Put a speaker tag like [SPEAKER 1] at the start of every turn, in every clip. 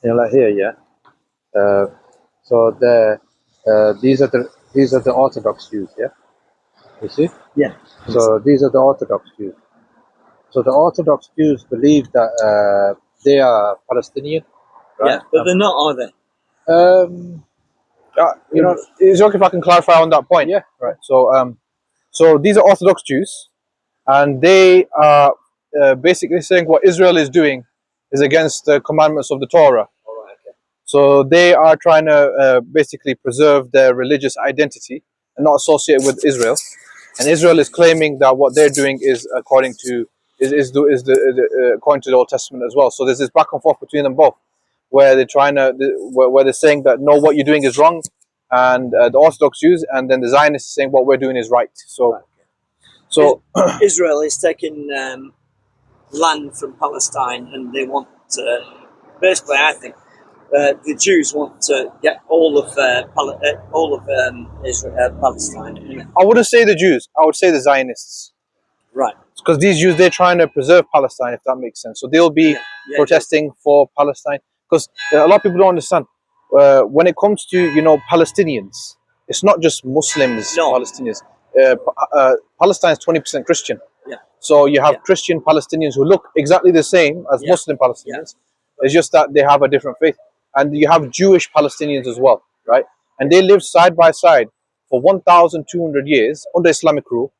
[SPEAKER 1] like here, yeah. So these are the Orthodox Jews, yeah. You see?
[SPEAKER 2] Yeah.
[SPEAKER 1] So these are the Orthodox Jews. So the Orthodox Jews believe that they are Palestinian, right?
[SPEAKER 2] Yeah, but they're not, are they?
[SPEAKER 3] Is it okay if I can clarify on that point?
[SPEAKER 1] Yeah.
[SPEAKER 3] Right. So these are Orthodox Jews, and they are basically saying what Israel is doing is against the commandments of the Torah.
[SPEAKER 2] All right, okay.
[SPEAKER 3] So they are trying to basically preserve their religious identity and not associate with Israel. And Israel is claiming that what they're doing is according to according to the Old Testament as well. So there's this back and forth between them both, where they're trying to where they're saying that no, what you're doing is wrong, and the Orthodox Jews, and then the Zionists saying what we're doing is right. So
[SPEAKER 2] Israel is taking land from Palestine, and they want to, basically, I think, the Jews want to get all of Israel, Palestine. Isn't it?
[SPEAKER 3] I wouldn't say the Jews. I would say the Zionists.
[SPEAKER 2] Right.
[SPEAKER 3] Because these Jews, they're trying to preserve Palestine, if that makes sense. So they'll be protesting for Palestine. Because a lot of people don't understand. When it comes to, Palestinians, it's not just Muslims, Palestinians. Palestine is 20% Christian.
[SPEAKER 2] Yeah.
[SPEAKER 3] So you have Christian Palestinians who look exactly the same as Muslim Palestinians. It's just that they have a different faith. And you have Jewish Palestinians as well, right? And they lived side by side for 1,200 years under Islamic rule,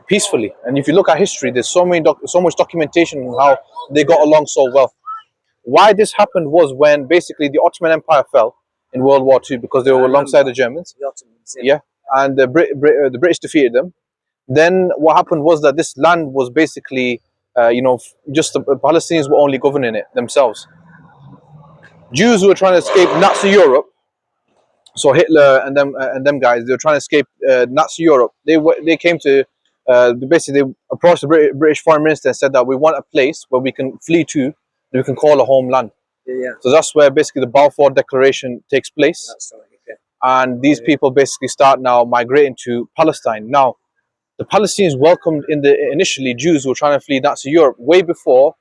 [SPEAKER 3] peacefully. And if you look at history, there's so much documentation on how they got along so well. Why this happened was when basically the Ottoman Empire fell in World War II because they were alongside the Germans.
[SPEAKER 2] The Ottomans,
[SPEAKER 3] and the British defeated them. Then what happened was that this land was basically, just the Palestinians were only governing it themselves. Jews who were trying to escape Nazi Europe, so Hitler and them guys, they were trying to escape Nazi Europe. They came to basically they approached the British Foreign Minister and said that we want a place where we can flee to, that we can call a homeland.
[SPEAKER 2] Yeah.
[SPEAKER 3] So that's where basically the Balfour Declaration takes place.
[SPEAKER 2] That's right. Okay.
[SPEAKER 3] And these people basically start now migrating to Palestine. Now, the Palestinians welcomed initially Jews who were trying to flee Nazi Europe way before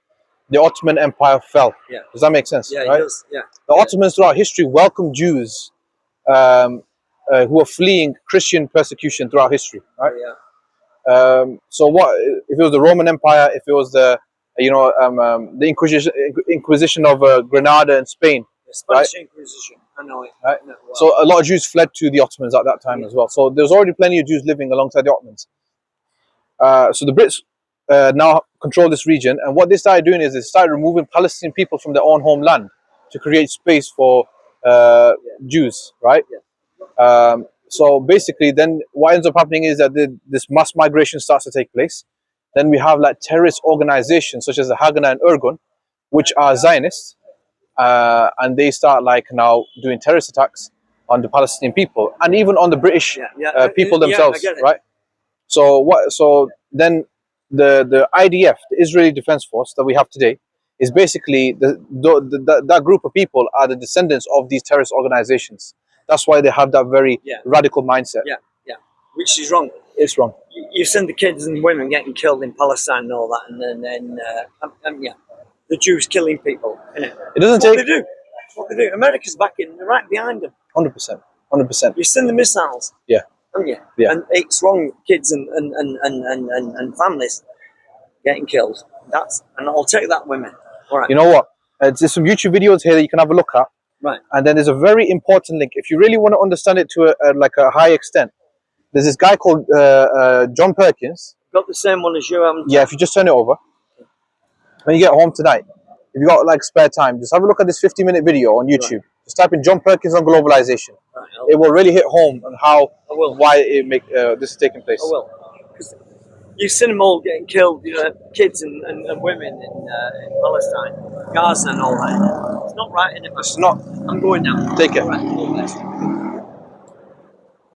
[SPEAKER 3] the Ottoman Empire fell.
[SPEAKER 2] Yeah.
[SPEAKER 3] Does that make sense?
[SPEAKER 2] Yeah,
[SPEAKER 3] right?
[SPEAKER 2] It does. Yeah.
[SPEAKER 3] The Ottomans throughout history welcomed Jews who are fleeing Christian persecution throughout history. Right?
[SPEAKER 2] Yeah.
[SPEAKER 3] So what if it was the Roman Empire? If it was the Inquisition of Granada and Spain?
[SPEAKER 2] The Spanish Inquisition. I know it.
[SPEAKER 3] Right?
[SPEAKER 2] Well.
[SPEAKER 3] So a lot of Jews fled to the Ottomans at that time as well. So there's already plenty of Jews living alongside the Ottomans. So the Brits now control this region, and what they started doing is they started removing Palestinian people from their own homeland to create space for Jews, right?
[SPEAKER 2] Yeah.
[SPEAKER 3] So basically, then what ends up happening is that this mass migration starts to take place. Then we have like terrorist organizations such as the Haganah and Irgun, which are Zionists, and they start like now doing terrorist attacks on the Palestinian people and even on the British people themselves, right? So then the IDF, the Israeli Defense Force that we have today, is basically that group of people are the descendants of these terrorist organizations. That's why they have that very radical mindset.
[SPEAKER 2] Yeah, which is wrong.
[SPEAKER 3] It's wrong.
[SPEAKER 2] You've seen the kids and women getting killed in Palestine and all that, and then the Jews killing people. Innit?
[SPEAKER 3] It doesn't
[SPEAKER 2] That's
[SPEAKER 3] take.
[SPEAKER 2] What they do. America's backing. They're right behind them.
[SPEAKER 3] 100%. 100%.
[SPEAKER 2] You've seen the missiles.
[SPEAKER 3] Yeah.
[SPEAKER 2] Haven't you?
[SPEAKER 3] Yeah.
[SPEAKER 2] And it's wrong. Kids and families getting killed. And I'll take that, women. All right.
[SPEAKER 3] You know what? There's some YouTube videos here that you can have a look at.
[SPEAKER 2] Right.
[SPEAKER 3] And then there's a very important link. If you really want to understand it to a high extent, there's this guy called John Perkins.
[SPEAKER 2] Got the same one as you, haven't you?
[SPEAKER 3] Yeah, if you just turn it over. When you get home tonight, if you got like spare time, just have a look at this 50-minute video on YouTube. Right. Just type in John Perkins on globalization. Right, it will really hit home on why this is taking place.
[SPEAKER 2] I will. Because you've seen them all getting killed, kids and women in Palestine, Gaza and all that. It's not right, innit?
[SPEAKER 3] It's not.
[SPEAKER 2] I'm going now.
[SPEAKER 3] Take care.
[SPEAKER 2] All right.